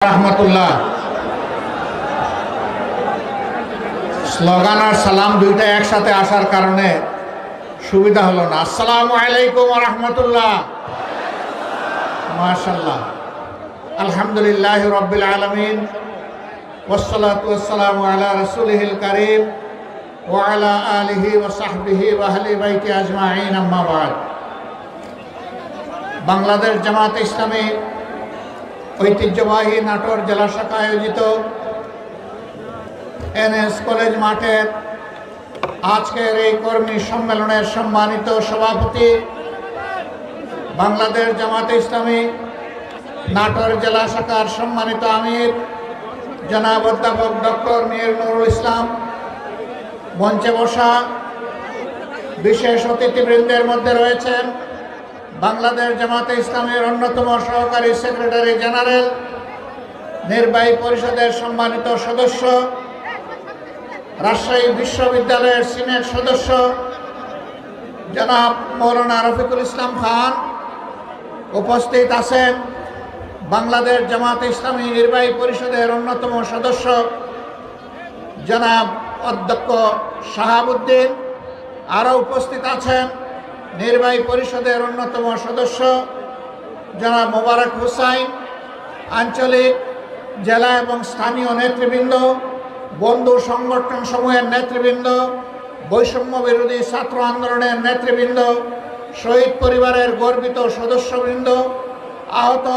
রহমতুল্লাহ। Slogan আর সালাম দুইটা একসাথে আসার কারণে সুবিধা হলো না। আসসালামু আলাইকুম ওয়া রাহমাতুল্লাহ। মাশাআল্লাহ, আলহামদুলিল্লাহি রাব্বিল আলামিন, ওয়াসসালাতু ওয়াসসালামু আলা রাসূলিহিল কারীম ওয়া আলা আলিহি ওয়া সাহবিহি ওয়া আহলি বাইতি আজমাইন, আম্মা বাদ। বাংলাদেশ জামাত ইসলামী ঐতিহ্যবাহী নাটোর জেলা শাখা আয়োজিত এনএস কলেজ মাঠের আজকের এই কর্মী সম্মেলনের সম্মানিত সভাপতি, বাংলাদেশ জামাত ইসলামী নাটোর জেলা শাখার সম্মানিত আমির জনাব অধ্যাপক ডক্টর মীর নুরুল ইসলাম, মঞ্চে বসা বিশেষ অতিথিবৃন্দের মধ্যে রয়েছেন বাংলাদেশ জামাতে ইসলামের অন্যতম সহকারী সেক্রেটারি জেনারেল, নির্বাহী পরিষদের সম্মানিত সদস্য, রাজশাহী বিশ্ববিদ্যালয়ের সিনেট সদস্য জনাব মৌলানা রফিকুল ইসলাম খান। উপস্থিত আছেন বাংলাদেশ জামাতে ইসলামী নির্বাহী পরিষদের অন্যতম সদস্য জনাব অধ্যক্ষ শাহাবুদ্দিন। আরও উপস্থিত আছেন নির্বাহী পরিষদের অন্যতম সদস্য জনাব মোবারক হুসাইন, আঞ্চলিক, জেলা এবং স্থানীয় নেতৃবৃন্দ, বন্ধু সংগঠন সমূহের নেতৃবৃন্দ, বৈষম্য বিরোধী ছাত্র আন্দোলনের নেতৃবৃন্দ, শহীদ পরিবারের গর্বিত সদস্যবৃন্দ, আহত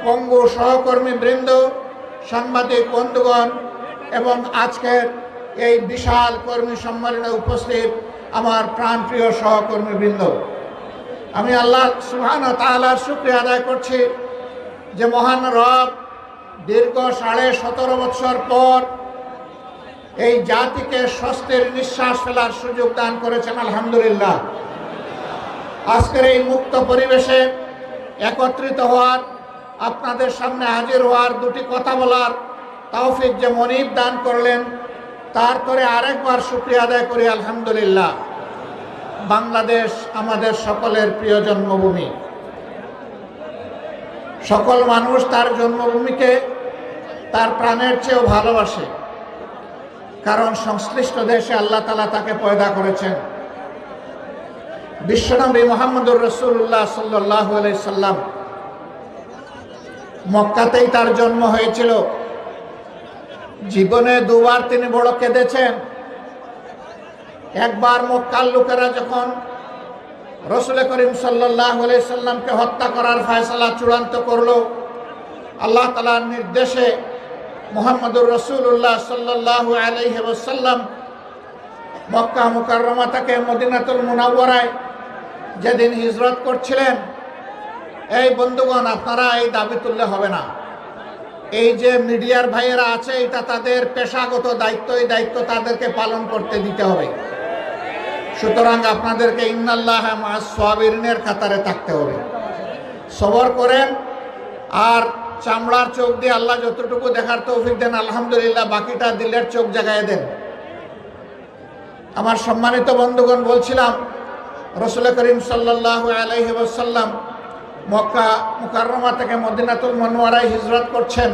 পঙ্গু সহকর্মীবৃন্দ, সাংবাদিক বন্ধুগণ এবং আজকের এই বিশাল কর্মী সম্মেলনে উপস্থিত আমার প্রাণপ্রিয় সহকর্মীবৃন্দ, আমি আল্লাহ সুবহানাহু ওয়া তাআলার শুকরিয়া আদায় করছি যে মহান রব দীর্ঘ 17.5 বছর পর এই জাতিকে স্বস্তির নিঃশ্বাস ফেলার সুযোগ দান করেছেন। আলহামদুলিল্লাহ। আজকের এই মুক্ত পরিবেশে একত্রিত হওয়ার, আপনাদের সামনে হাজির হওয়ার, দুটি কথা বলার তৌফিক যে মনিব দান করলেন, তারপরে আরেকবার শুকরিয়া আদায় করি আলহামদুলিল্লাহ। বাংলাদেশ আমাদের সকলের প্রিয় জন্মভূমি। সকল মানুষ তার জন্মভূমিকে তার প্রাণের চেয়েও ভালোবাসে, কারণ সংশ্লিষ্ট দেশে আল্লাহ তাআলা তাকে পয়দা করেছেন। বিশ্বনবী মুহাম্মদুর রাসূলুল্লাহ সাল্লাল্লাহু আলাইহি সাল্লাম, মক্কাতেই তার জন্ম হয়েছিল। জীবনে দুবার তিনি বড় কেঁদেছেন। একবার মক্কার লোকেরা যখন রাসূল করিম সাল্লাল্লাহু আলাইহি সাল্লামকে হত্যা করার ফয়সালা চূড়ান্ত করল, আল্লাহ তাআলার নির্দেশে মুহাম্মদুর রাসূলুল্লাহ সাল্লাল্লাহু আলাইহি ওয়াসাল্লাম মক্কা মুকাররমা থেকে মদিনাতুল মুনাওয়ারায় যেদিন হিজরত করছিলেন, এই বন্ধুগণ, আপনারা এই দাবি তুললে হবে না। এই যে মিডিয়ার ভাইয়েরা আছে, এটা তাদের পেশাগত দায়িত্ব, এই দায়িত্ব তাদেরকে পালন করতে দিতে হবে। সুতরাং আপনাদেরকে ইন্নাল্লাহা মা'আস সাবিরিনের কাতারে থাকতে হবে। সবর করেন, আর চামড়ার চোখ দিয়ে আল্লাহ যতটুকু দেখার তৌফিক দেন আলহামদুলিল্লাহ, বাকিটা দিলের চোখ জাগায় দেন। আমার সম্মানিত বন্ধুগণ, বলছিলাম রাসূল করিম সাল্লাল্লাহু আলাইহি ওয়াসাল্লাম মক্কা মুকাররমা থেকে মদিনাতুল মুনাওয়ারায় হিজরত করছেন।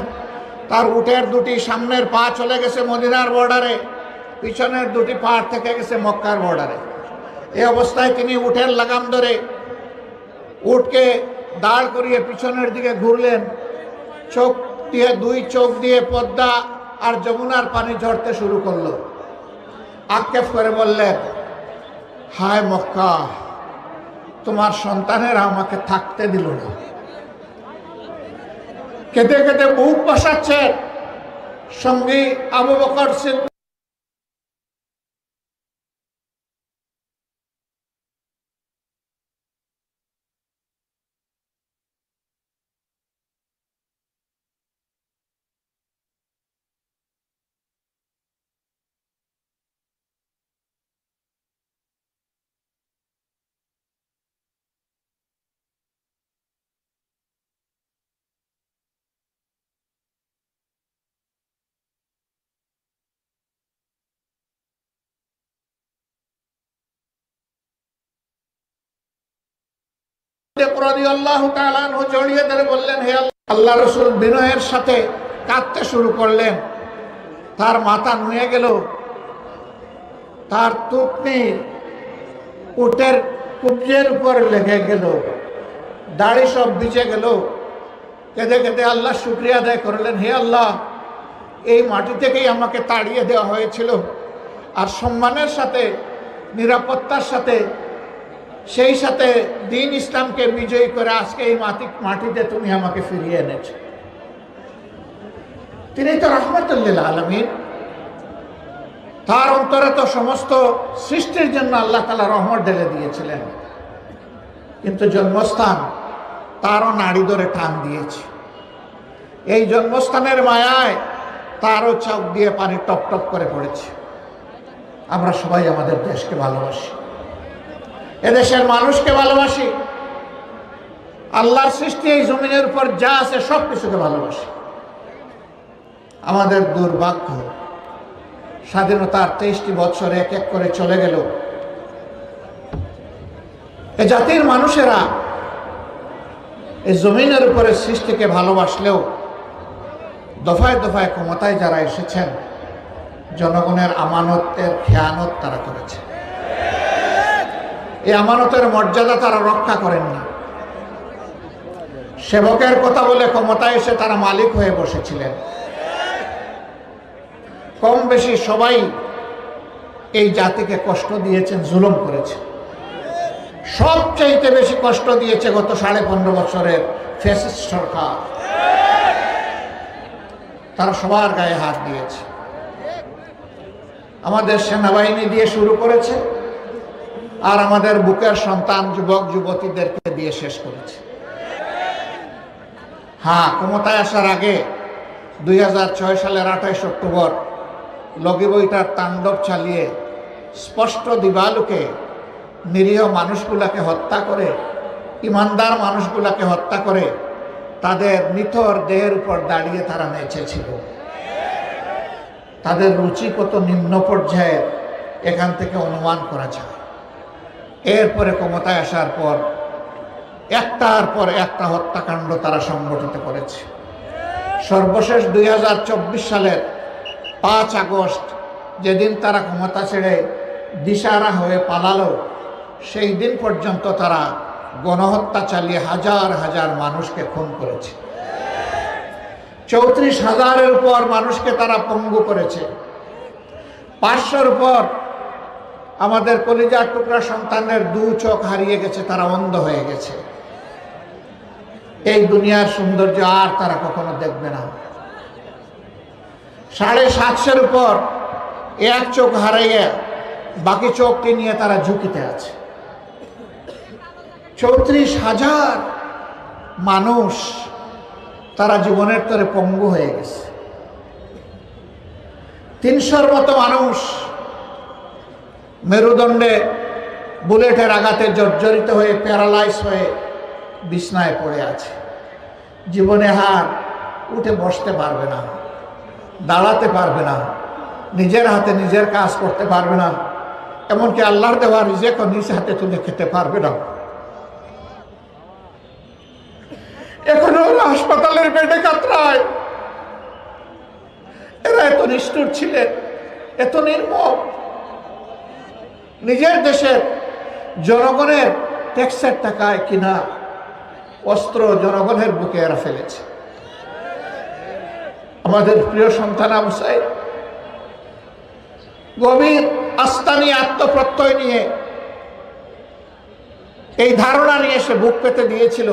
তার উটের দুটি সামনের পা চলে গেছে মদিনার বর্ডারে, পিছনের দুটি পা থেকে গেছে মক্কার বর্ডারে। এই অবস্থায় তিনি উটের লাগাম ধরে উটকে দাঁড় করিয়ে পিছনের দিকে ঘুরলেন। দুই চোখ দিয়ে পদ্মা আর যমুনার পানি ঝরতে শুরু করলো। আক্ষেপ করে বললেন, হায় মক্কা, তোমার সন্তানেরা আমাকে থাকতে দিল না। কেঁদে কেঁদে বুক বসাচ্ছে। সঙ্গী আবু বকর সিদ্দিক রাদিয়াল্লাহু তাআলা আনহু জড়িয়ে ধরে বললেন, হে আল্লাহ, আল্লাহ রসুল বিনয়ের সাথে কাঁদতে শুরু করলেন। তার মাথা নুয়ে গেল, তার তুপনি উটের কুবজের উপর লেগে গেল, দাড়ি সব ভিজে গেল। কেঁদে কেঁদে আল্লাহ শুকরিয়া আদায় করলেন, হে আল্লাহ, এই মাটি থেকেই আমাকে তাড়িয়ে দেওয়া হয়েছিল, আর সম্মানের সাথে, নিরাপত্তার সাথে, সেই সাথে দ্বীন ইসলামকে বিজয়ী করে আজকে এই মাটিতে তুমি আমাকে ফিরিয়ে এনেছ। তিনি তো রহমতুল্লিল আলামিন, তার অন্তরে তো সমস্ত সৃষ্টির জন্য আল্লাহ তাআলা রহমত ঢেলে দিয়েছিলেন, কিন্তু জন্মস্থান তারও নাড়ি ধরে টান দিয়েছে। এই জন্মস্থানের মায়ায় তারও চোখ দিয়ে পানি টপ টপ করে পড়েছে। আমরা সবাই আমাদের দেশকে ভালোবাসি, এদেশের মানুষকে ভালোবাসি, আল্লাহর সৃষ্টি এই জমিনের উপর যা আছে সব কিছুকে ভালোবাসি। আমাদের দুর্ভাগ্য, স্বাধীনতার 23টি বছর এক এক করে চলে গেল। এ জাতির মানুষেরা এই জমিনের উপরে সৃষ্টিকে ভালোবাসলেও দফায় দফায় ক্ষমতায় যারা এসেছেন, জনগণের আমানতের খেয়ানত তারা করেছে। এই আমানতের মর্যাদা তারা রক্ষা করেননি। সেবকের কথা বলে ক্ষমতায় এসে তারা মালিক হয়ে বসেছিলেন। কম বেশি সবাই এই জাতিকে কষ্ট দিয়েছেন, জুলুম করেছে। সবচাইতে বেশি কষ্ট দিয়েছে গত 15.5 বছরের ফ্যাসিস্ট সরকার। তারা সবার গায়ে হাত দিয়েছে। আমাদের সেনাবাহিনী দিয়ে শুরু করেছে, আর আমাদের বুকের সন্তান যুবক যুবতীদেরকে দিয়ে শেষ করেছে। হ্যাঁ, ক্ষমতায় আসার আগে 2006 সালের 28 অক্টোবর লগি বইটার তাণ্ডব চালিয়ে স্পষ্ট দিবালোকে নিরীহ মানুষগুলাকে হত্যা করে, ইমানদার মানুষগুলাকে হত্যা করে তাদের নিথর দেহের উপর দাঁড়িয়ে তারা নেচেছিল। তাদের রুচি কত নিম্ন পর্যায়ে এখান থেকে অনুমান করা যায়। এরপরে ক্ষমতায় আসার পর একটার পর একটা হত্যাকাণ্ড তারা সংগঠিত করেছে। সর্বশেষ 2024 সালের 5 আগস্ট, যেদিন তারা ক্ষমতা ছেড়ে দিশাহারা হয়ে পালালো, সেই দিন পর্যন্ত তারা গণহত্যা চালিয়ে হাজার হাজার মানুষকে খুন করেছে। 34,000-এর উপর মানুষকে তারা পঙ্গু করেছে। 500-র উপর আমাদের কলিজার টুকরা সন্তানের 2 চোখ হারিয়ে গেছে, তারা অন্ধ হয়ে গেছে। এই দুনিয়ার সৌন্দর্য আর তারা কখনো দেখবে না। 750-এর উপর 1 চোখ হারিয়ে বাকি চোখটি নিয়ে তারা ঝুঁকিতে আছে। 34,000 মানুষ তারা জীবনের তরে পঙ্গু হয়ে গেছে। 300-র মতো মানুষ মেরুদণ্ডে বুলেটের আঘাতে জর্জরিত হয়ে প্যারালাইজ হয়ে বিছনায় পড়ে আছে। জীবনে হার উঠে বসতে পারবে না, দাঁড়াতে পারবে না, নিজের হাতে নিজের কাজ করতে পারবে না, এমনকি আল্লাহর দেওয়া রিজেকও নিজ হাতে তুলে খেতে পারবে না। এখনো হাসপাতালের বেডে কাতরায়। এরা এত নিষ্ঠুর ছিলেন, এত নির্মম। নিজের দেশের জনগণের ট্যাক্সের টাকায় কিনা অস্ত্র জনগণের বুকে এরা ফেলেছে। আমাদের প্রিয় সন্তান আবু সাইদ গভীর আস্থা নিয়ে, আত্মপ্রত্যয় নিয়ে, এই ধারণা নিয়ে সে বুক পেতে দিয়েছিল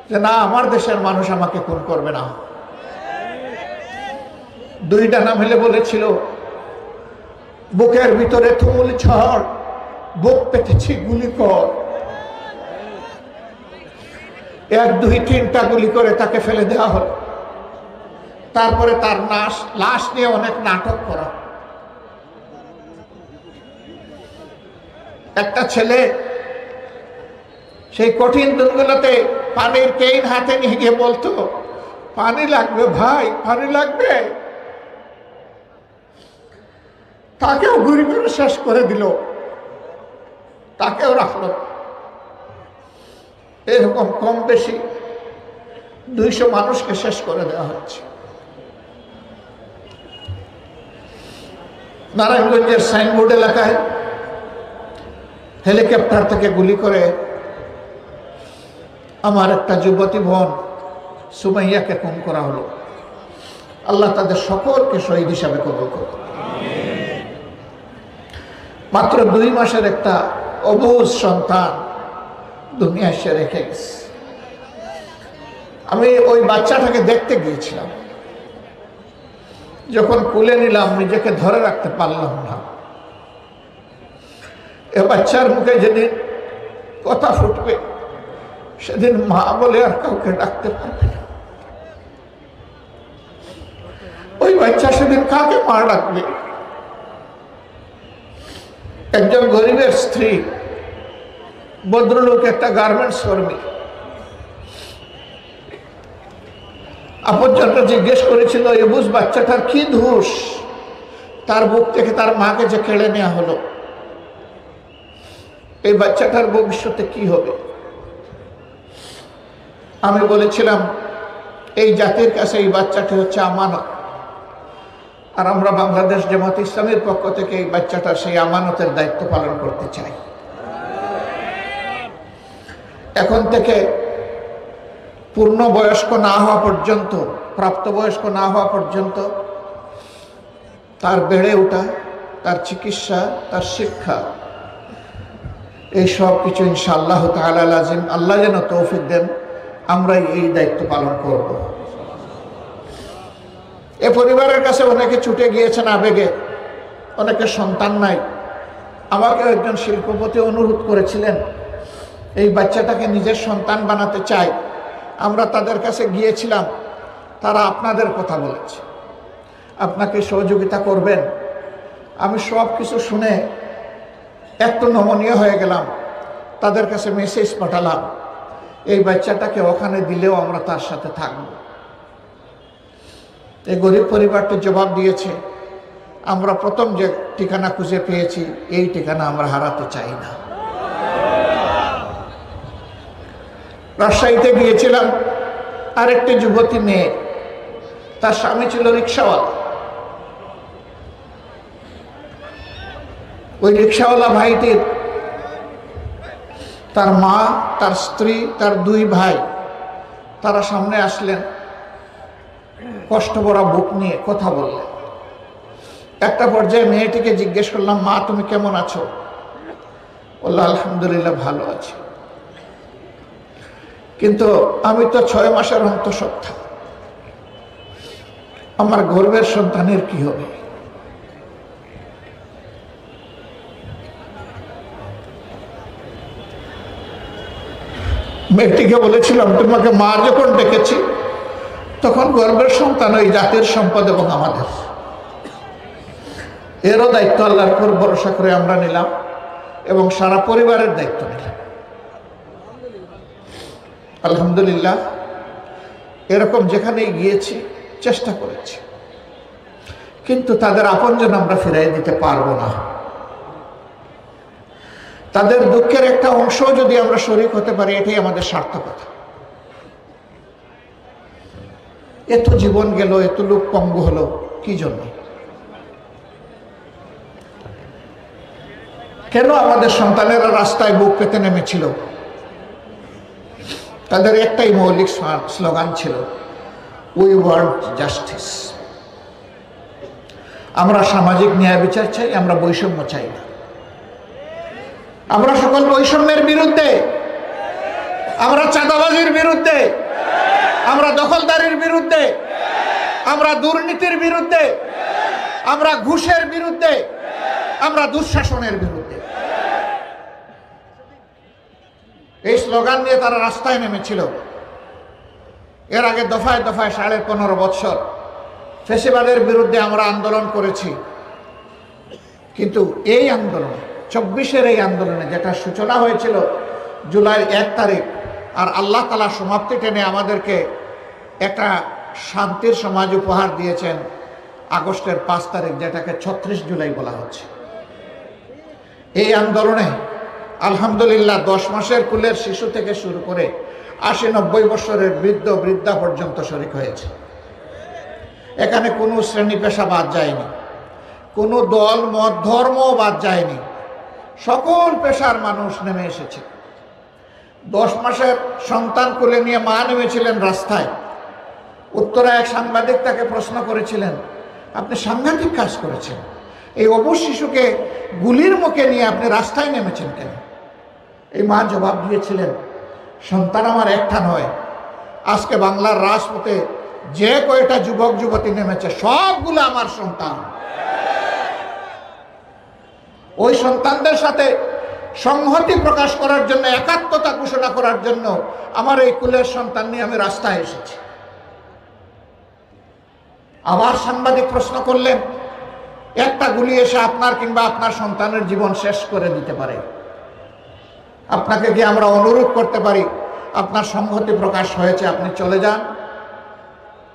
যে না, আমার দেশের মানুষ আমাকে খুন করবে না। 2 ডানা মেলে বলেছিল, বুকের ভিতরে থুমুল ঝড়, বুক পেতেছি গুলি কর। 1, 2, 3টা গুলি করে তাকে ফেলে দেওয়া হলো। তারপরে তার লাশ নিয়ে অনেক নাটক করা। একটা ছেলে সেই কঠিন দিনগুলোতে পানির কেইন হাতে নিয়ে গিয়ে বলতো, পানি লাগবে ভাই, পানি লাগবে। তাকেও ঘুরে ঘুরে শেষ করে দিল, তাকেও রাখলো। এরকম কম বেশি 200 মানুষকে শেষ করে দেওয়া হচ্ছে। নারায়ণগঞ্জের সাইনবোর্ড এলাকায় হেলিকপ্টার থেকে গুলি করে আমার একটা যুবতী বোন সুমাইয়াকে খুন করা হলো। আল্লাহ তাদের সকলকে শহীদ হিসাবে কবুল করুন। মাত্র 2 মাসের একটা অবুঝ সন্তান দুনিয়া এসে রেখে গেছে। আমি ওই বাচ্চাটাকে দেখতে গিয়েছিলাম, যখন কুলে নিলাম নিজেকে ধরে রাখতে পারলাম না। এ বাচ্চার মুখে যেদিন কথা ফুটবে সেদিন মা বলে আর কাউকে ডাকতে পারবে না। ওই বাচ্চা সেদিন কাকে মা ডাকবে? একজন গরিবের স্ত্রী, ভদ্রলোক, একটা গার্মেন্টস কর্মী, আপনজনরা জিজ্ঞেস করেছিল এবুজ বাচ্চাটার কি দোষ, তার বুক থেকে তার মাকে যে কেড়ে নেওয়া হলো, এই বাচ্চাটার ভবিষ্যতে কি হবে? আমি বলেছিলাম এই জাতির কাছে এই বাচ্চাটি হচ্ছে আমানত, আর আমরা বাংলাদেশ জামাত ইসলামের পক্ষ থেকে এই বাচ্চাটার সেই আমানতের দায়িত্ব পালন করতে চাই। এখন থেকে পূর্ণ বয়স্ক না হওয়া পর্যন্ত, প্রাপ্তবয়স্ক না হওয়া পর্যন্ত তার বেড়ে ওঠা, তার চিকিৎসা, তার শিক্ষা, এই সব কিছু ইনশাআল্লাহ তাআলা লাজিম, আল্লাহ যেন তৌফিক দেন, আমরাই এই দায়িত্ব পালন করব। এ পরিবারের কাছে অনেকে ছুটে গিয়েছেন আবেগে, অনেকে সন্তান নাই। আমাকে একজন শিল্পপতি অনুরোধ করেছিলেন এই বাচ্চাটাকে নিজের সন্তান বানাতে চাই। আমরা তাদের কাছে গিয়েছিলাম, তারা আপনাদের কথা বলেছে, আপনাকে সহযোগিতা করবেন। আমি সব কিছু শুনে একটু নমনীয় হয়ে গেলাম, তাদের কাছে মেসেজ পাঠালাম এই বাচ্চাটাকে ওখানে দিলেও আমরা তার সাথে থাকব। এই গরিব পরিবারটি জবাব দিয়েছে, আমরা প্রথম যে ঠিকানা খুঁজে পেয়েছি এই ঠিকানা আমরা হারাতে চাই না। রাজশাহীতে গিয়েছিলাম, আরেকটি যুবতী মেয়ে, তার স্বামী ছিল রিক্সাওয়ালা। ওই রিক্সাওয়ালা ভাইটির তার মা, তার স্ত্রী, তার 2 ভাই তারা সামনে আসলেন, কষ্ট ভরা বুক নিয়ে কথা বললেন। একটা পর্যায়ে মেয়েটিকে জিজ্ঞেস করলাম, মা তুমি কেমন আছো? বলল আলহামদুলিল্লাহ ভালো আছি, কিন্তু আমি তো 6 মাসের অন্তঃসত্ত্বা, আমার গর্ভের সন্তানের কি হবে? মেয়েটিকে বলেছিলাম তোমাকে মা যখন ডেকেছি তখন গর্ভের সন্তান ওই জাতির সম্পদ এবং আমাদের, এরও দায়িত্ব আল্লাহর উপর ভরসা করে আমরা নিলাম এবং সারা পরিবারের দায়িত্ব নিলাম। আলহামদুলিল্লাহ, এরকম যেখানেই গিয়েছি চেষ্টা করেছি, কিন্তু তাদের আপনজন আমরা ফিরাই দিতে পারবো না। তাদের দুঃখের একটা অংশ যদি আমরা শরীক হতে পারি, এটাই আমাদের সার্থকতা। এত জীবন গেল, এত লোক পঙ্গু হলো কি জন্য? কেন আমাদের সন্তানেরা রাস্তায় বুক পেতে নেমেছিল? তাদের একটাই মৌলিক স্লোগান ছিল, উই ওয়ান্ট জাস্টিস। আমরা সামাজিক ন্যায় বিচার চাই, আমরা বৈষম্য চাই না। আমরা সকল বৈষম্যের বিরুদ্ধে, আমরা চাঁদাবাজির বিরুদ্ধে, আমরা দখলদারির বিরুদ্ধে, আমরা দুর্নীতির বিরুদ্ধে, আমরা ঘুষের বিরুদ্ধে, আমরা দুঃশাসনের বিরুদ্ধে। এই স্লোগান নিয়ে তারা রাস্তায় নেমেছিল। এর আগে দফায় দফায় 15.5 বছর ফ্যাসিবাদের বিরুদ্ধে আমরা আন্দোলন করেছি, কিন্তু এই আন্দোলন 24-এর এই আন্দোলনে যেটা সূচনা হয়েছিল জুলাই 1 তারিখ, আর আল্লাহ তাআলা সমাপ্তি টেনে আমাদেরকে একটা শান্তির সমাজ উপহার দিয়েছেন আগস্টের 5 তারিখ, যেটাকে 36 জুলাই বলা হচ্ছে। এই আন্দোলনে আলহামদুলিল্লাহ 10 মাসের কুলের শিশু থেকে শুরু করে 80-90 বছরের বৃদ্ধ বৃদ্ধা পর্যন্ত শরিক হয়েছে। এখানে কোনো শ্রেণী পেশা বাদ যায়নি, কোনো দল মত ধর্ম বাদ যায়নি, সকল পেশার মানুষ নেমে এসেছে। 10 মাসের সন্তান কোলে নিয়ে মা নেমেছিলেন রাস্তায়। উত্তরা এক সাংবাদিক তাকে প্রশ্ন করেছিলেন, আপনি সাংঘাতিক কাজ করেছেন, এই অবশ শিশুকে গুলির মুখে নিয়ে আপনি রাস্তায় নেমেছেন কেন? এই মা জবাব দিয়েছিলেন, সন্তান আমার একটা নয়, আজকে বাংলার রাজপথে যে কয়টা যুবক যুবতী নেমেছে সবগুলো আমার সন্তান। ওই সন্তানদের সাথে সংহতি প্রকাশ করার জন্য, একাত্মতা ঘোষণা করার জন্য আমার এই কুলের সন্তান নিয়ে আমি রাস্তায় এসেছি। আবার সাংবাদিক প্রশ্ন করলেন, একটা গুলি এসে আপনার কিংবা আপনার সন্তানের জীবন শেষ করে দিতে পারে, আপনাকে কি আমরা অনুরোধ করতে পারি, আপনার সংহতি প্রকাশ হয়েছে, আপনি চলে যান?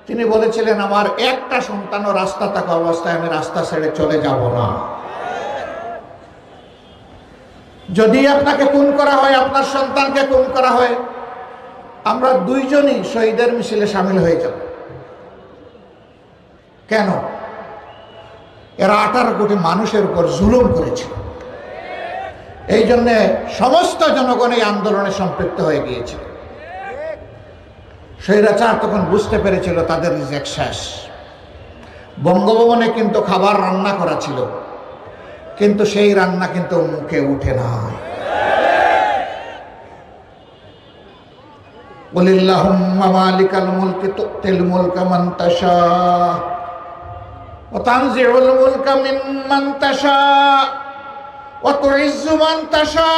তিনি বলেছিলেন, আমার একটা সন্তানও রাস্তা থাকা অবস্থায় আমি রাস্তা ছেড়ে চলে যাব না। যদি আপনাকে খুন করা হয়, আপনার সন্তানকে খুন করা হয়, আমরা দুইজনই শহীদের মিছিলে সামিল হয়ে যাব। কেন? এরা 18 কোটি মানুষের উপর জুলুম করেছিল, এই জন্যে সমস্ত জনগণ এই আন্দোলনে সম্পৃক্ত হয়ে গিয়েছিল। স্বৈরাচার তখন বুঝতে পেরেছিল তাদের রিজেক্ট শেষ। বঙ্গভবনে কিন্তু খাবার রান্না করা ছিল, কিন্তু সেই রান্না কিন্তু মুখে উঠে নাই। কুলিল্লাহুম্মা মালিকাল মুলকি তুতিল মুলকা মান তাশা ওয়া তানজিউল মুলকা মিম্মান তাশা ওয়া তুইজ্জু মান তাশা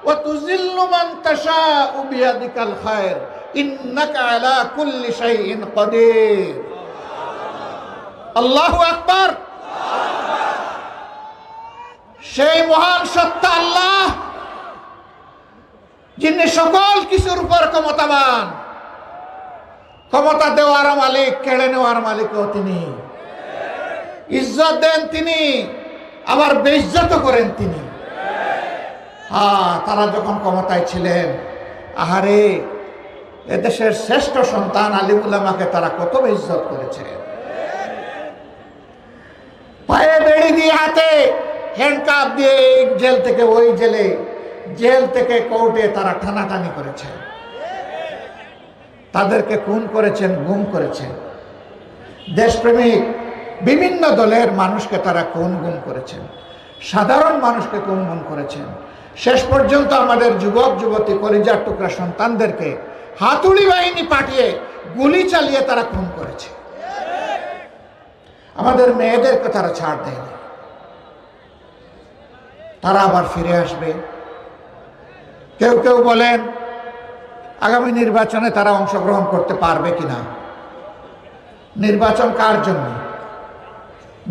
ওয়া তুযিল্লু মান তাশা বিয়াদিকাল খায়র ইন্নাকা আলা কুল্লি শাইইন কাদির। আল্লাহু আকবার। সেই মহান সত্তা আল্লাহ, যিনি সকল কিছুর উপর ক্ষমতাবান, ক্ষমতা দেওয়ার মালিক, কেড়ে নেওয়ার মালিকও তিনি, ইজ্জত দেন তিনি, আবার বেইজ্জত করেন তিনি। তারা যখন ক্ষমতায় ছিলেন, আহারে এদেশের শ্রেষ্ঠ সন্তান আলিম উলামাকে তারা কত বেইজ্জত করেছে। পায়ে বেড়ি দিয়ে, হাতে হ্যান্ডকাপ দিয়ে এই জেল থেকে ওই জেলে, জেল থেকে কোর্টে তারা টানাটানি করেছে, তাদেরকে খুন করেছেন, গুম করেছেন। দেশপ্রেমিক বিভিন্ন দলের মানুষকে তারা খুন গুম করেছেন, সাধারণ মানুষকে খুন গুম করেছেন। শেষ পর্যন্ত আমাদের যুবক যুবতী কলিজার টুকরা সন্তানদেরকে হাতুড়ি বাহিনী পাঠিয়ে গুলি চালিয়ে তারা খুন করেছে। আমাদের মেয়েদেরকে তারা ছাড় দেয়নি। তারা আবার ফিরে আসবে। কেউ কেউ বলেন আগামী নির্বাচনে তারা অংশগ্রহণ করতে পারবে কিনা। নির্বাচন কার জন্য?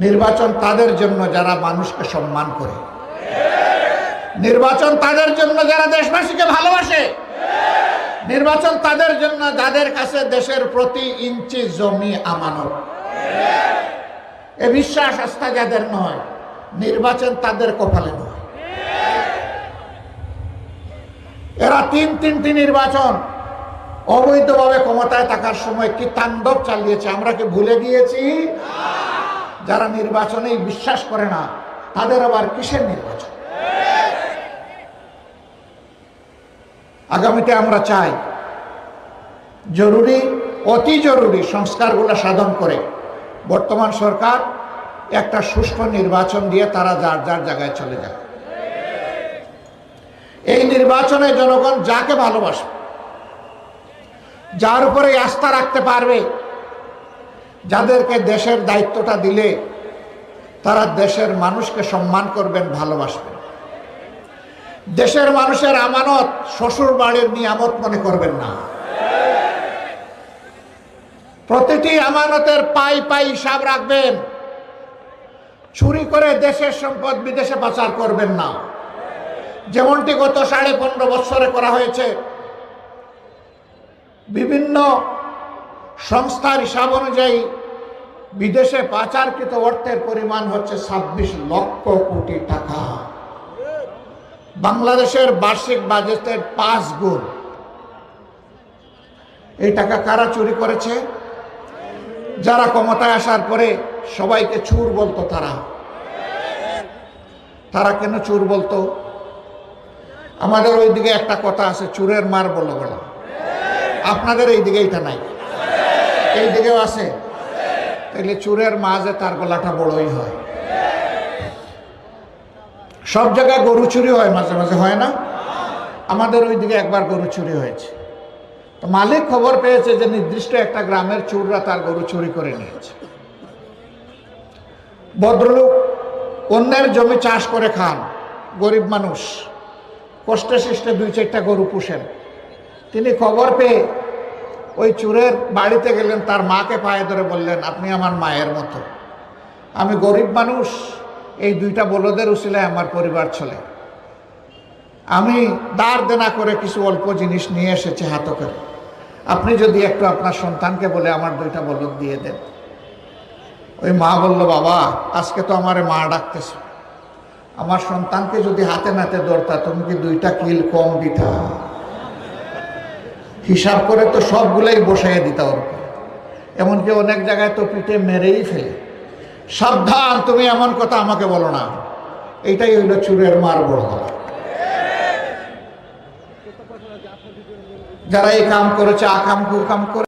নির্বাচন তাদের জন্য যারা মানুষকে সম্মান করে, নির্বাচন তাদের জন্য যারা দেশবাসীকে ভালোবাসে, নির্বাচন তাদের জন্য যাদের কাছে দেশের প্রতি ইঞ্চি জমি আমানত। এ বিশ্বাস আস্থা যাদের নয়, নির্বাচন তাদের কপালে নয়। এরা তিনটি নির্বাচন অবৈধভাবে ক্ষমতায় থাকার সময় কি তাণ্ডব চালিয়েছে, আমরা কি ভুলে গিয়েছি? যারা নির্বাচনেই বিশ্বাস করে না, তাদের আবার কিসের নির্বাচন? আগামীতে আমরা চাই জরুরি, অতি জরুরি সংস্কারগুলো সাধন করে বর্তমান সরকার একটা সুষ্ঠু নির্বাচন দিয়ে তারা যার যার জায়গায় চলে যায়। এই নির্বাচনে জনগণ যাকে ভালোবাসবে, যার উপরে আস্থা রাখতে পারবে, যাদেরকে দেশের দায়িত্বটা দিলে তারা দেশের মানুষকে সম্মান করবেন, ভালোবাসবেন। দেশের মানুষের আমানত শ্বশুর বাড়ির নিয়ামত মনে করবেন না। প্রতিটি আমানতের পাই পাই হিসাব রাখবেন। চুরি করে দেশের সম্পদ বিদেশে পাচার করবেন না, যেমনটি গত 15.5 বছরে করা হয়েছে। বিভিন্ন সংস্থার হিসাব অনুযায়ী বিদেশে পাচারকৃত অর্থের পরিমাণ হচ্ছে 26 লক্ষ কোটি টাকা, বাংলাদেশের বার্ষিক বাজেটের 5 গুণ। এই টাকা কারা চুরি করেছে? যারা ক্ষমতায় আসার পরে সবাইকে চোর বলতো। তারা কেন চোর বলতো? আমাদের ওইদিকে একটা কথা আছে, চোরের মার বলো বলা। আপনাদের এইদিকে এটা নাই, এই দিকেও আছে। তাইলে চোরের মা যে তার গলাটা বড়ই হয়। সব জায়গায় গরু চুরি হয়, মাঝে মাঝে হয় না? আমাদের ওইদিকে একবার গরু চুরি হয়েছে। তো মালিক খবর পেয়েছে যে নির্দিষ্ট একটা গ্রামের চোররা তার গরু চুরি করে নিয়েছে। ভদ্রলোক অন্যের জমি চাষ করে খান, গরিব মানুষ, কষ্টে সৃষ্টে 2-4টা গরু পুষেন। তিনি খবর পেয়ে ওই চোরের বাড়িতে গেলেন, তার মাকে পায়ে ধরে বললেন, আপনি আমার মায়ের মতো, আমি গরিব মানুষ, এই 2টা বলদের উসিলায় আমার পরিবার চলে, আমি দাঁড় দেনা করে কিছু অল্প জিনিস নিয়ে এসেছি হাতে করে, আপনি যদি একটু আপনার সন্তানকে বলে আমার 2টা বলদ দিয়ে দেন। ওই মা বলল, বাবা আজকে তো আমার মা ডাকতেছ, আমার সন্তানকে যদি হাতে নাতে ধরতা তুমি কি 2টা কিল কম দিতা? হিসাব করে তো সবগুলাই বসাইয়া দিতা ওর উপর, এমনকি অনেক জায়গায় তো পিঠে মেরেই ফেলে। সাবধান, তুমি এমন কথা আমাকে বলো না। এইটাই হইল চোরের মার বড় গলা। যারা এই কাম করেছে, আকাম কুকাম করে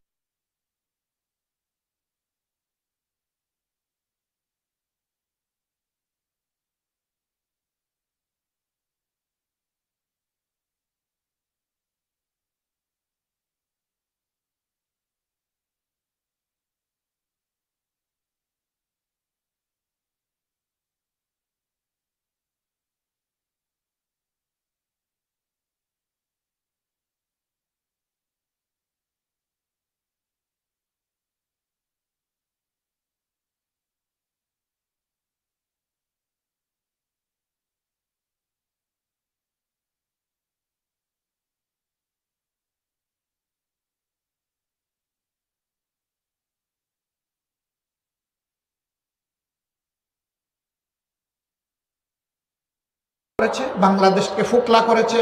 করেছে, বাংলাদেশকে ফোকলা করেছে।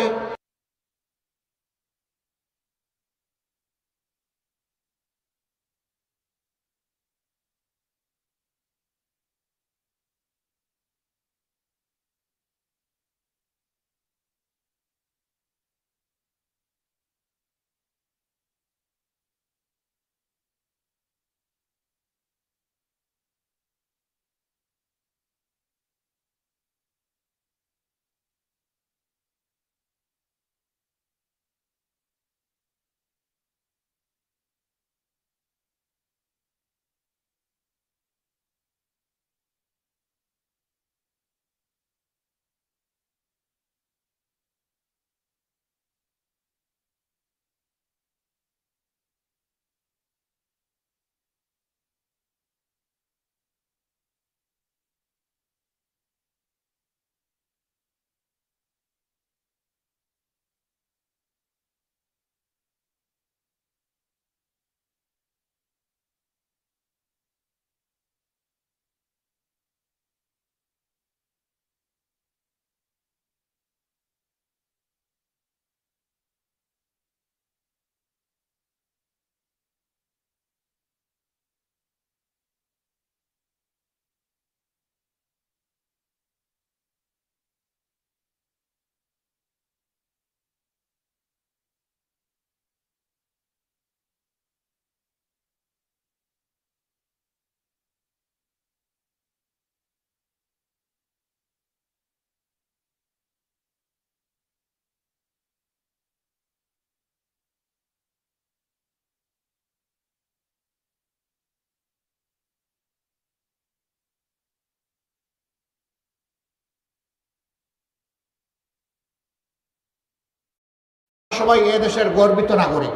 সবাই এ দেশের গর্বিত নাগরিক,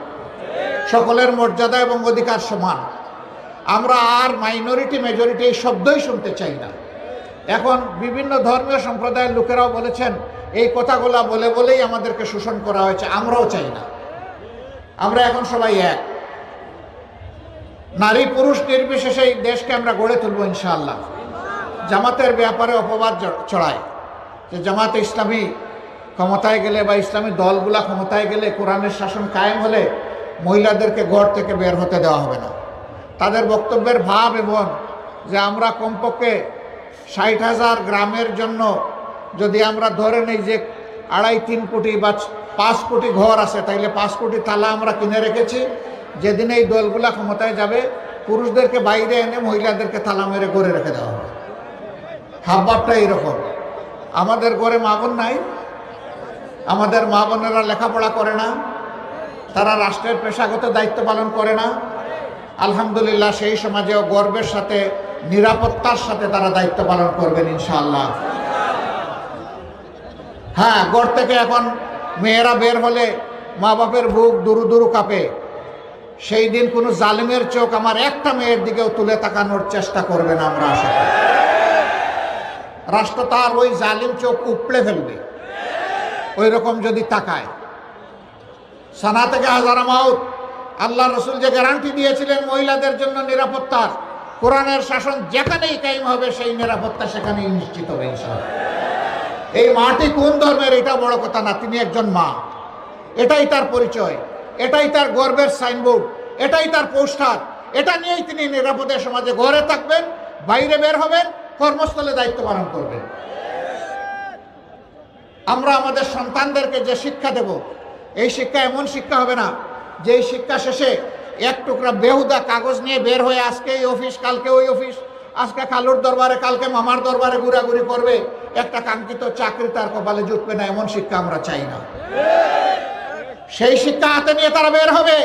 সকলের মর্যাদা এবং অধিকার সমান। আমরা আর মাইনরিটি মেজরিটি এই শব্দই শুনতে চাই না। এখন বিভিন্ন ধর্মীয় সম্প্রদায়ের লোকেরাও বলেছেন এই কথাগুলো বলে বলেই আমাদেরকে শোষণ করা হয়েছে, আমরাও চাই না। আমরা এখন সবাই এক, নারী পুরুষ নির্বিশেষে এই দেশকে আমরা গড়ে তুলব ইনশাআল্লাহ। জামাতের ব্যাপারে অপবাদ চড়ায় যে জামাতে ইসলামী ক্ষমতায় গেলে বা ইসলামী দলগুলা ক্ষমতায় গেলে, কোরআনের শাসন কায়েম হলে মহিলাদেরকে ঘর থেকে বের হতে দেওয়া হবে না। তাদের বক্তব্যের ভাব এবং যে আমরা কমপক্ষে 60,000 গ্রামের জন্য যদি আমরা ধরে নেই যে 2.5-3 কোটি বা 5 কোটি ঘর আছে, তাইলে 5 কোটি তালা আমরা কিনে রেখেছি। যেদিন এই দলগুলা ক্ষমতায় যাবে, পুরুষদেরকে বাইরে এনে মহিলাদেরকে তালা মেরে ঘরে রেখে দেওয়া হবে। হাবভাবটা এইরকম। আমাদের ঘরে মা বোন নাই, আমাদের মা বোনেরা লেখাপড়া করে না, তারা রাষ্ট্রের পেশাগত দায়িত্ব পালন করে না। আলহামদুলিল্লাহ সেই সমাজেও গর্বের সাথে নিরাপত্তার সাথে তারা দায়িত্ব পালন করবেন ইনশাআল্লাহ। হ্যাঁ, ঘর থেকে এখন মেয়েরা বের হলে মা বাপের বুক দুরু দুরু কাঁপে। সেই দিন কোনো জালিমের চোখ আমার একটা মেয়ের দিকেও তুলে তাকানোর চেষ্টা করবে না। আমরা আশা করি রাষ্ট্র তার ওই জালিম চোখ উপড়ে ফেলবে ওই রকম যদি তাকায়। সানা থেকে হাজারা মাউত, আল্লাহ রসুল যে গ্যারান্টি দিয়েছিলেন মহিলাদের জন্য নিরাপত্তার, কোরআনের শাসন যেখানেই কায়েম হবে সেই নিরাপত্তা সেখানেই নিশ্চিত হবে ইনশাআল্লাহ। এই মাটি কোন ধর্মের এটা বড় কথা না, তিনি একজন মা, এটাই তার পরিচয়, এটাই তার গর্বের সাইনবোর্ড, এটাই তার পোস্টার। এটা নিয়েই তিনি নিরাপদে সমাজে ঘরে থাকবেন, বাইরে বের হবেন, কর্মস্থলে দায়িত্ব পালন করবেন। আমরা আমাদের সন্তানদেরকে যে শিক্ষা দেব, এই শিক্ষা এমন শিক্ষা হবে না যে এই শিক্ষা শেষে এক টুকরা বেহুদা কাগজ নিয়ে বের হয়ে আজকে এই অফিস, কালকে ওই অফিস, আজকে খালুর দরবারে, কালকে মামার দরবারে ঘোরাঘুরি করবে, একটা কাঙ্ক্ষিত চাকরি তার কপালে জুটবে না। এমন শিক্ষা আমরা চাই না। সেই শিক্ষা হাতে নিয়ে তারা বের হবে,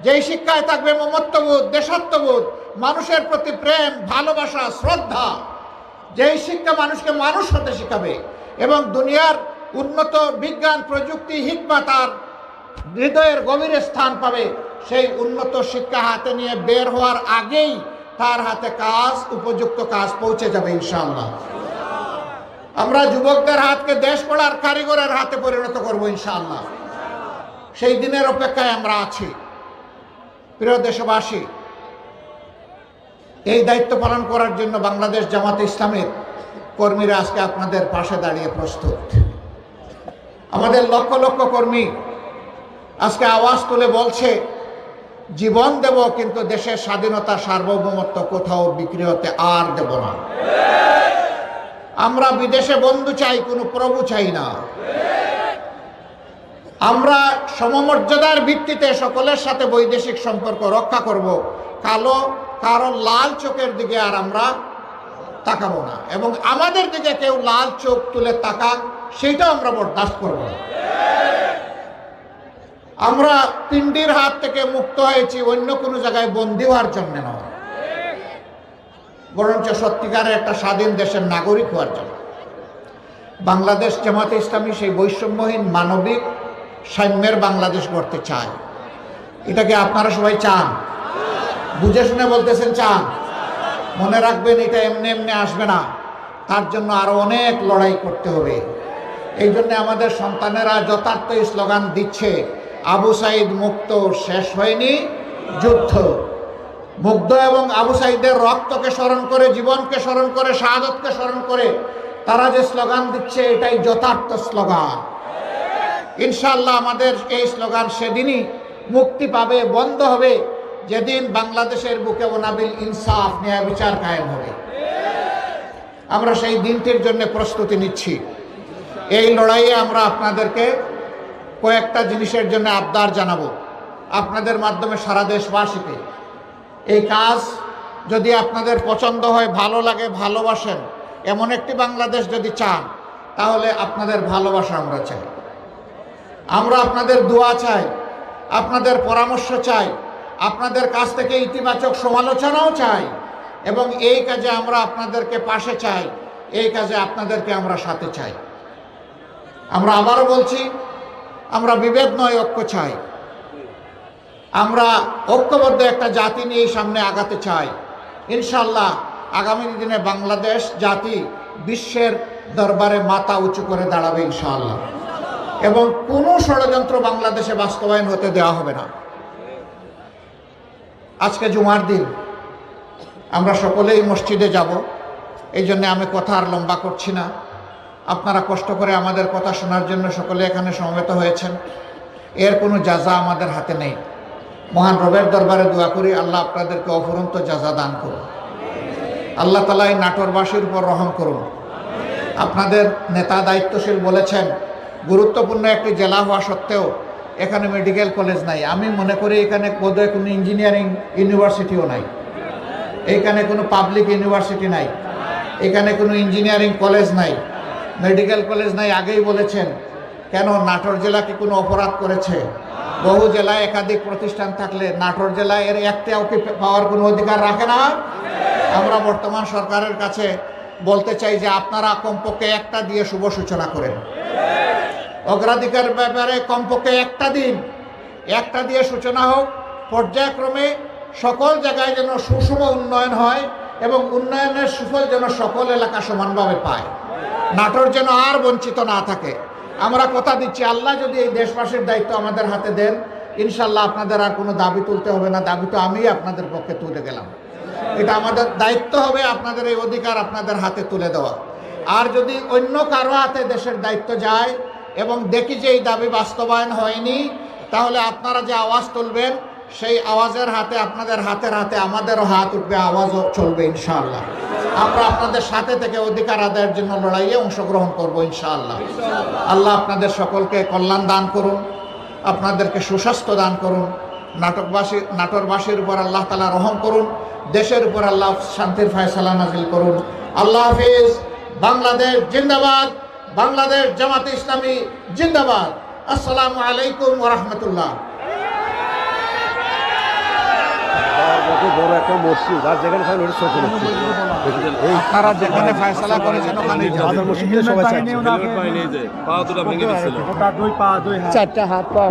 যেই শিক্ষায় থাকবে মমত্ববোধ, দেশাত্মবোধ, মানুষের প্রতি প্রেম, ভালোবাসা, শ্রদ্ধা। যেই শিক্ষা মানুষকে মানুষ হতে শিখাবে এবং দুনিয়ার উন্নত বিজ্ঞান, প্রযুক্তি, হিকমা তার হৃদয়ের গভীরে স্থান পাবে, সেই উন্নত শিক্ষা হাতে নিয়ে বের হওয়ার আগেই তার হাতে কাজ, উপযুক্ত কাজ পৌঁছে যাবে ইনশাআল্লাহ। আমরা যুবকদের হাতকে দেশ গড়ার কারিগরের হাতে পরিণত করব ইনশাআল্লাহ। সেই দিনের অপেক্ষায় আমরা আছি। প্রিয় দেশবাসী, এই দায়িত্ব পালন করার জন্য বাংলাদেশ জামাতে ইসলামের কর্মীরা আজকে আপনাদের পাশে দাঁড়িয়ে প্রস্তুত। আমাদের লক্ষ লক্ষ কর্মী আজকে আওয়াজ তুলে বলছে, জীবন দেব কিন্তু দেশের স্বাধীনতা, সার্বভৌমত্ব কোথাও বিক্রি হতে আর দেব না। আমরা বিদেশে বন্ধু চাই, কোনো প্রভু চাই না। আমরা সমমর্যাদার ভিত্তিতে সকলের সাথে বৈদেশিক সম্পর্ক রক্ষা করব। কারো লাল চোখের দিকে আর আমরা তাকাবো না, এবং আমাদের দিকে কেউ লাল চোখ তুলে তাকাক সেইটাও আমরা বরদাস্ত করব না। আমরা পিণ্ডির হাত থেকে মুক্ত হয়েছি অন্য কোনো জায়গায় বন্দী হওয়ার জন্য নয়, বরঞ্চ সত্যিকারের একটা স্বাধীন দেশের নাগরিক হওয়ার জন্য। বাংলাদেশ জামাতে ইসলামী সেই বৈষম্যহীন মানবিক সাম্যের বাংলাদেশ গড়তে চায়। এটাকে আপনারা সবাই চান? বুঝে শুনে বলতেছেন চান? মনে রাখবেন, এটা এমনি এমনি আসবে না, তার জন্য আরো অনেক লড়াই করতে হবে। এই জন্য আমাদের সন্তানেরা যথার্থ স্লোগান দিচ্ছে, আবু সাইদ মুক্ত, শেষ হয়নি যুদ্ধ। মুগ্ধ এবং আবু সাইদের রক্তকে স্মরণ করে, জীবনকে স্মরণ করে, শাহাদতকে স্মরণ করে তারা যে স্লোগান দিচ্ছে, এটাই যথার্থ স্লোগান। ইনশাআল্লাহ আমাদের এই স্লোগান সেদিনই মুক্তি পাবে, বন্ধ হবে, যেদিন বাংলাদেশের বুকে ওনাবিল ইনসাফ, ন্যায় বিচার কায়েম হবে। আমরা সেই দিনটির জন্য প্রস্তুতি নিচ্ছি। এই লড়াইয়ে আমরা আপনাদেরকে কয়েকটা জিনিসের জন্য আবদার জানাবো আপনাদের মাধ্যমে সারা দেশবাসীকে। এই কাজ যদি আপনাদের পছন্দ হয়, ভালো লাগে, ভালোবাসেন, এমন একটি বাংলাদেশ যদি চান, তাহলে আপনাদের ভালোবাসা আমরা চাই, আমরা আপনাদের দোয়া চাই, আপনাদের পরামর্শ চাই, আপনাদের কাছ থেকে ইতিবাচক সমালোচনাও চাই, এবং এই কাজে আমরা আপনাদেরকে পাশে চাই, এই কাজে আপনাদেরকে আমরা সাথে চাই। আমরা আবারও বলছি, আমরা বিভেদ নয়, ঐক্য চাই। আমরা ঐক্যবদ্ধ একটা জাতি নিয়ে সামনে আগাতে চাই। ইনশাআল্লাহ আগামী দিনে বাংলাদেশ জাতি বিশ্বের দরবারে মাথা উঁচু করে দাঁড়াবে ইনশাআল্লাহ, এবং কোনো ষড়যন্ত্র বাংলাদেশে বাস্তবায়ন হতে দেওয়া হবে না। আজকে জুমার দিন, আমরা সকলেই মসজিদে যাব, এই জন্য আমি কথা আর লম্বা করছি না। আপনারা কষ্ট করে আমাদের কথা শোনার জন্য সকলে এখানে সমবেত হয়েছেন, এর কোনো জাযা আমাদের হাতে নেই। মহান রবের দরবারে দোয়া করি আল্লাহ আপনাদেরকে অফুরন্ত জাযা দান করুন। আল্লাহ তাআলা এই নাটোরবাসীর উপর রহম করুন। আপনাদের নেতা দায়িত্বশীল বলেছেন গুরুত্বপূর্ণ একটি জেলা হওয়া সত্ত্বেও এখানে মেডিকেল কলেজ নাই। আমি মনে করি এখানে বোধহয় কোনো ইঞ্জিনিয়ারিং ইউনিভার্সিটিও নাই, এখানে কোনো পাবলিক ইউনিভার্সিটি নাই, এখানে কোনো ইঞ্জিনিয়ারিং কলেজ নাই, মেডিকেল কলেজ নাই। আগেই বলেছেন কেন নাটোর জেলা কি কোনো অপরাধ করেছে? বহু জেলায় একাধিক প্রতিষ্ঠান থাকলে নাটোর জেলায় এর একটাও কি পাওয়ার কোনো অধিকার রাখে না? আমরা বর্তমান সরকারের কাছে বলতে চাই যে আপনারা কমপক্ষে একটা দিয়ে শুভ সূচনা করেন। অগ্রাধিকার ব্যাপারে কমপক্ষে একটা দিন, একটা দিয়ে সূচনা হোক। পর্যায়ক্রমে সকল জায়গায় যেন সুষম উন্নয়ন হয় এবং উন্নয়নের সুফল যেন সকল এলাকা সমানভাবে পায়। নাটোর যেন আর বঞ্চিত না থাকে। আমরা কথা দিচ্ছি আল্লাহ যদি এই দেশবাসীর দায়িত্ব আমাদের হাতে দেন, ইনশাল্লাহ আপনাদের আর কোনো দাবি তুলতে হবে না। দাবি তো আমি আপনাদের পক্ষে তুলে গেলাম। এটা আমাদের দায়িত্ব হবে আপনাদের এই অধিকার আপনাদের হাতে তুলে দেওয়া। আর যদি অন্য কারো হাতে দেশের দায়িত্ব যায় এবং দেখি যে এই দাবি বাস্তবায়ন হয়নি, তাহলে আপনারা যে আওয়াজ তুলবেন সেই আওয়াজের হাতে আপনাদের হাতের হাতে আমাদেরও হাত উঠবে, আওয়াজও চলবে ইনশাআল্লাহ। আমরা আপনাদের সাথে থেকে অধিকার আদায়ের জন্য লড়াইয়ে অংশগ্রহণ করব ইনশাআল্লাহ। আল্লাহ আপনাদের সকলকে কল্যাণ দান করুন, আপনাদেরকে সুস্বাস্থ্য দান করুন। নাটোরবাসীর উপর আল্লাহ তাআলা রহম করুন, দেশের উপর আল্লাহ শান্তির ফয়সালা নাজিল করুন। আল্লাহ হাফিজ। বাংলাদেশ জিন্দাবাদ, বাংলাদেশ জামাতে ইসলামী জিন্দাবাদ। আসসালামু আলাইকুম ওয়া রাহমাতুল্লাহ। বড় একটা মসজিদ আর যেখানে আপনারা যেখানে ফয়সালা করেছেন ওখানে মসজিদে সবাই চারটা হাত পা